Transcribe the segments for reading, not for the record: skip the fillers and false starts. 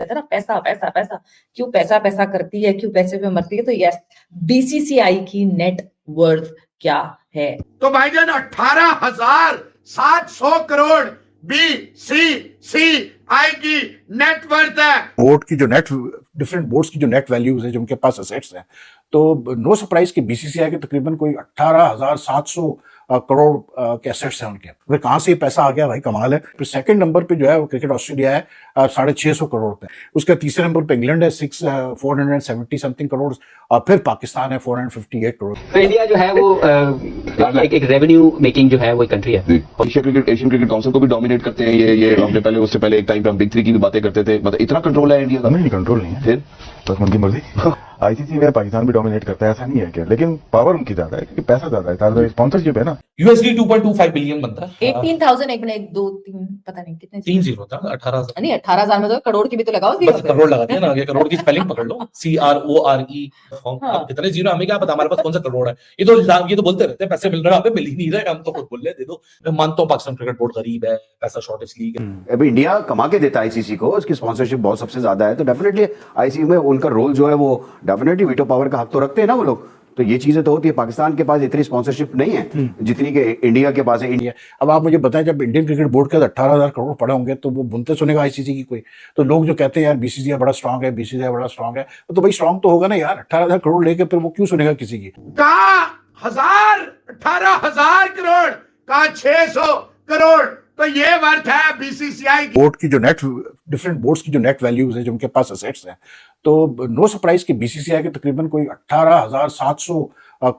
कहते हैं ना पैसा पैसा पैसा, क्यों पैसा पैसा करती है, क्यों पैसे पे मरती है। तो यस, बीसीसीआई की नेट वर्थ क्या है? तो भाईजान 18,700 करोड़ बीसीसीआई की नेट वर्थ है। बोर्ड की जो नेट डिफरेंट बोर्ड्स की जो नेट वैल्यूज है, जो उनके पास असेट्स हैं, तो नो सरप्राइज कि बीसीसीआई के तकरीबन कोई 18,700 करोड़ के एसेट्स हैं उनके। फिर कहाँ से ये पैसा आ गया भाई, कमाल है। फिर सेकंड नंबर पे जो है वो क्रिकेट ऑस्ट्रेलिया है 650 करोड़ पे। उसके तीसरे नंबर पे इंग्लैंड है 470 समथिंग करोड़, और फिर पाकिस्तान है 458 करोड़। तो इंडिया जो है वो एक रेवेन्यू मेकिंग जो है वो कंट्री है। एशियन क्रिकेट काउंसिल को भी डोमिनेट करते हैं ये हमने पहले उससे पहले एक टाइम पे हम बिग 3 की भी बातें करते थे। मतलब इतना कंट्रोल है इंडिया का? नहीं, कंट्रोल नहीं है, फिर बस उनकी मर्जी। आईसीसी में पाकिस्तान भी डोमिनेट करता है, ऐसा नहीं है क्या, लेकिन पावर उनकी ज्यादा है क्योंकि पैसा ज्यादा है, स्पॉन्सरशिप है ना। यूएसडी 2.25 बिलियन बनता है। 18,000 एक मिनट 2 3 पता नहीं कितने 30 था 18,000 नहीं 18,000 में तो करोड़ की भी तो लगाओ। बस करोड़ लगा दिया ना, ये करोड़ की स्पेलिंग पकड़ लो, CRORE। हाँ। कितने जीरो हमें क्या पता, हमारे पास कौन सा करोड़ है। ये तो बोलते रहते हैं पैसे मिल रहे हैं, हमें मिल ही नहीं रहे, हम तो खुद बोल रहे दे दो। मैं मानता हूँ पाकिस्तान क्रिकेट बोर्ड गरीब है, पैसा शॉर्टेज लीग है। अभी इंडिया कमा के देता है आईसीसी को, उसकी स्पॉन्सरशिप बहुत सबसे ज्यादा है, तो डेफिनेटली आईसीसी में उनका रोल जो है वो डेफिनेटली वीटो पावर का हक तो रखते हैं ना वो लोग। तो ये चीजें तो होती है। पाकिस्तान के पास इतनी स्पॉन्सरशिप नहीं है जितनी के इंडिया के पास है। इंडिया अब आप मुझे बताएं, जब इंडियन क्रिकेट बोर्ड के 18,000 करोड़ पड़े होंगे तो वो बुनते सुनेगा आईसीसी की कोई? तो लोग जो कहते हैं यार बीसीसीआई बड़ा स्ट्रांग है, बीसीसीआई बड़ा स्ट्रांग है, तो भाई स्ट्रांग तो होगा ना यार। 18,000 करोड़ लेके फिर वो क्यों सुनेगा किसी की? कहा 18,000 करोड़, कहा 600 करोड़, तो ये वर्थ है बीसीसीआई की। बोर्ड की जो नेट डिफरेंट बोर्ड्स की जो नेट वैल्यूज है, जो उनके पास असेट्स हैं, तो नो सरप्राइज कि बीसीसीआई के तकरीबन कोई 18,700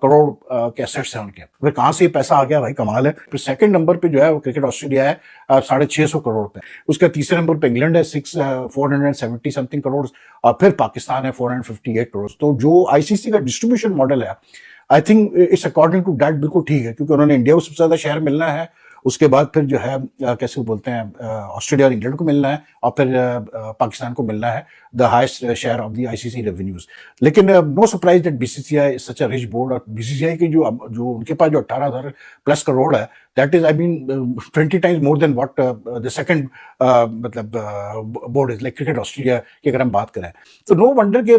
करोड़ के एसेट्स हैं उनके। फिर कहाँ से ये पैसा आ गया भाई, कमाल है। फिर सेकंड नंबर पे जो है वो क्रिकेट ऑस्ट्रेलिया है 650 करोड़ पे। उसके तीसरे नंबर पे इंग्लैंड है 470 समथिंग करोड़, और फिर पाकिस्तान है 458 करोड़। तो जो आईसीसी का डिस्ट्रीब्यूशन मॉडल है, I think it's according to that बिल्कुल ठीक है, क्योंकि उन्होंने इंडिया को सबसे ज्यादा शेयर मिलना है, उसके बाद फिर जो है कैसे बोलते हैं ऑस्ट्रेलिया और इंग्लैंड को मिलना है, और फिर पाकिस्तान को मिलना है the highest share of the ICC revenues. लेकिन no surprise that BCCI such a rich board. और बीसीसीआई की जो उनके पास जो 18,000 प्लस करोड़ है, that is I mean 20 times more than what the second मतलब board is like Cricket Australia की अगर हम बात करें। तो नो वंडर के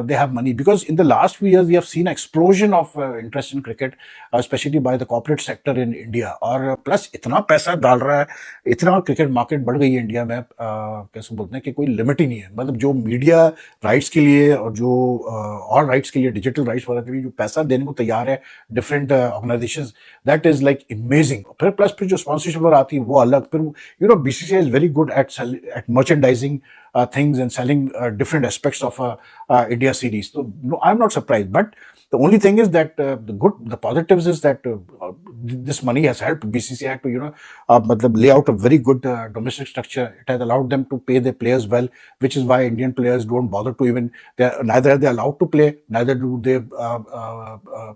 they have money, because in the last few years we have seen explosion of interest in cricket, specially by the corporate sector in India. और plus इतना पैसा डाल रहा है, इतना क्रिकेट मार्केट बढ़ गई है इंडिया में, कैसे बोलते हैं कि कोई लिमिट ही नहीं है। मतलब जो मीडिया राइट्स के लिए और जो और राइट्स के लिए, डिजिटल राइट्स वगैरह के लिए जो पैसा देने को तैयार है different organisations, that is like amazing. फिर प्लस फिर जो स्पॉन्सरशिप वगैरह आती है वो अलग। फिर you know BCCI is very good at merchandising things and selling different aspects of India series. So no, I'm not surprised. But the only thing is that the positives is that this money has helped BCCI to matlab lay out a very good domestic structure. It has allowed them to pay their players well, which is why Indian players don't bother to even neither are they allowed to play, neither do they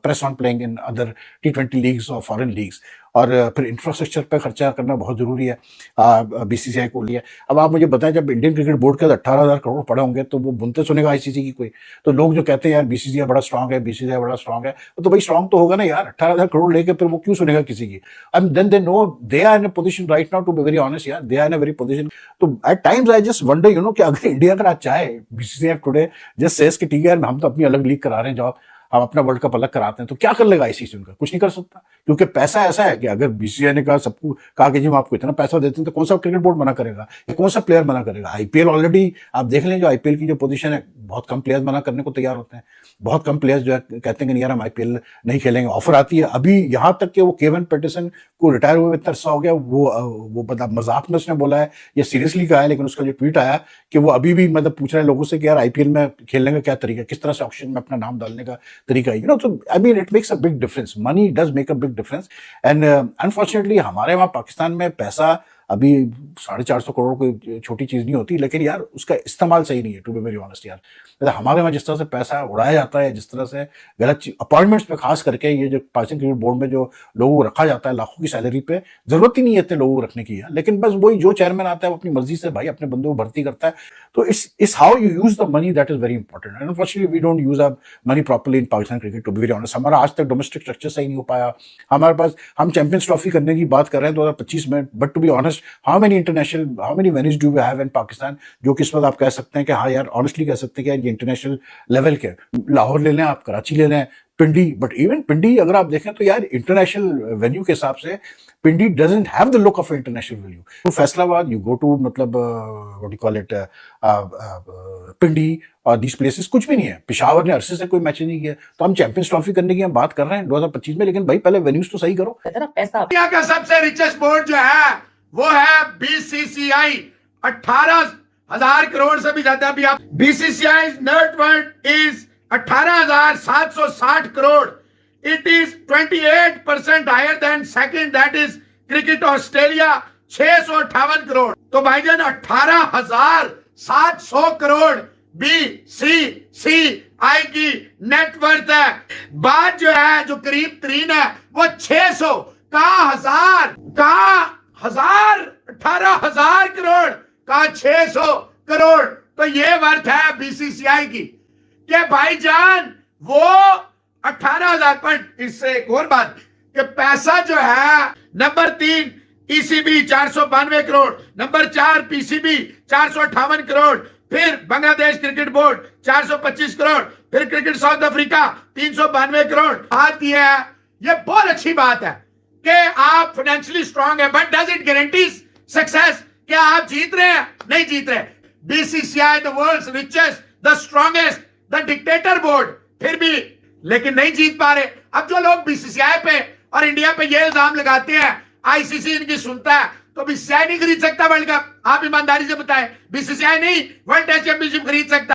press on playing in other T20 leagues or foreign leagues. और फिर infrastructure पे खर्चा करना बहुत जरूरी है BCCI को लिए। अब आप मुझे बताएं, जब इंडियन क्रिकेट बोर्ड के 18,000 करोड़ पड़े होंगे तो वो बुनते सुनेगा आईसीसी की कोई? तो लोग जो कहते हैं यार बीसीसीआई बड़ा स्ट्रांग है, बीसीसीआई बड़ा स्ट्रांग है, तो भाई स्ट्रांग तो होगा ना यार। 18,000 करोड़ लेके फिर वो क्यों सुनेगा किसी की? And then they no they are in a position right now, to be very honest यार, they are in a very position. तो at times I just wonder कि अगर इंडिया अगर आज चाहे, बीसीसीआई टुडे जस्ट सेज कि ठीक है यार हम तो अपनी अलग लीग करा रहे हैं, जॉब हम अपना वर्ल्ड कप अलग कराते हैं, तो क्या कर लेगा आईसीसी? उनका कुछ नहीं कर सकता, क्योंकि पैसा ऐसा है कि अगर बीसीसीआई ने कहा सबको कहा कि जी हम आपको इतना पैसा देते हैं, तो कौन सा क्रिकेट बोर्ड मना करेगा या कौन सा प्लेयर मना करेगा? आईपीएल ऑलरेडी आप देख लें, जो आईपीएल की जो पोजीशन है, बहुत कम प्लेयर्स मना करने को तैयार होते हैं। बहुत कम प्लेयर्स जो है कहते हैं कि यार हम आईपीएल नहीं खेलेंगे। ऑफर आती है अभी यहाँ तक कि वो केवन पैटरसन को रिटायर हुए इतना अरसा हो गया, वो मतलब मजाक में उसने बोला है या सीरियसली कहा है, लेकिन उसका जो ट्वीट आया कि वो अभी भी मतलब पूछ रहे हैं लोगों से कि यार आईपीएल में खेलने का क्या तरीका, किस तरह से ऑक्शन में अपना नाम डालने का तरीका है। तो I mean, it makes a big difference. Money does make a big difference. And unfortunately, हमारे वहाँ पाकिस्तान में पैसा अभी 450 करोड़ कोई छोटी चीज नहीं होती, लेकिन यार उसका इस्तेमाल सही नहीं है, टू बी वेरी ऑनेस्ट यार। मतलब हमारे वहाँ जिस तरह से पैसा उड़ाया जाता है, जिस तरह से गलत अपॉइंटमेंट्स पे खास करके, ये जो पाकिस्तान क्रिकेट बोर्ड में जो लोगों को रखा जाता है लाखों की सैलरी पे, जरूरत ही नहीं है इतने लोगों को रखने की है। लेकिन बस वही जो चेयरमैन आता है वो अपनी मर्जी से भाई अपने बंदों को भर्ती करता है। तो it's how you use the money that is very important. And unfortunately we don't use a money properly in Pakistan cricket, to be very honest. हमारा आज तक डोमेस्टिक स्ट्रक्चर सही नहीं हो पाया। हमारे पास हम चैंपियंस ट्रॉफी करने की बात कर रहे हैं 2025 में, but to be honest just how many venues do we have in Pakistan, जो कि इस वक्त आप कह सकते हैं कि हाँ यार ऑनेस्टली कह सकते हैं कि यार ये इंटरनेशनल लेवल के, लाहौर ले लें आप, कराची ले लें, पिंडी, बट इवन पिंडी अगर आप देखें तो यार इंटरनेशनल वेन्यू के हिसाब से Pindi doesn't have the look of international venue. तो फैसलाबाद, यू गो टू मतलब what you call it, Pindi और दीस प्लेसेस कुछ भी नहीं है। पेशावर ने अरसे से कोई मैच नहीं किया, तो हम चैंपियंस ट्रॉफी करने की हम बात कर रहे हैं 2025 में, लेकिन भाई पहले वेन्यूज तो सही करो। कहते हैं ना पैसा। दुनिया का सबसे रिचेस्ट बोर्ड जो है वो है बीसीसीआई, 18,000 करोड़ से भी ज्यादा। भी आप BCCI net worth is 18,760 crore. It is 28% higher than second, that is cricket Australia 658 crore. तो भाईजान 18,700 करोड़ बीसीसीआई की नेटवर्थ है। बात जो है जो करीब तरीन है वो 600 का 18,000 करोड़ का 600 करोड़। तो ये वर्थ है बीसीसीआई की कि भाईजान वो 18,000। पर इससे एक और बात कि पैसा जो है number 3 ECB 492 crore, number 4 PCB 458 crore, फिर बांग्लादेश क्रिकेट बोर्ड 425 करोड़, फिर क्रिकेट साउथ अफ्रीका 392 करोड़। बात यह है, ये बहुत अच्छी बात है कि आप फाइनेंशियली स्ट्रांग है, but does it guarantees success? क्या आप जीत रहे हैं? नहीं जीत रहे। BCCI the world's richest, the strongest, the dictator board, फिर भी लेकिन नहीं जीत पा रहे। अब जो लोग बीसीसीआई पे और इंडिया पे ये इल्जाम लगाते हैं आईसीसी इनकी सुनता है, तो बीसीसीआई नहीं खरीद सकता वर्ल्ड कप। आप ईमानदारी से बताएं, बीसीसीआई नहीं वर्ल्ड टेस्ट चैंपियनशिप खरीद सकता।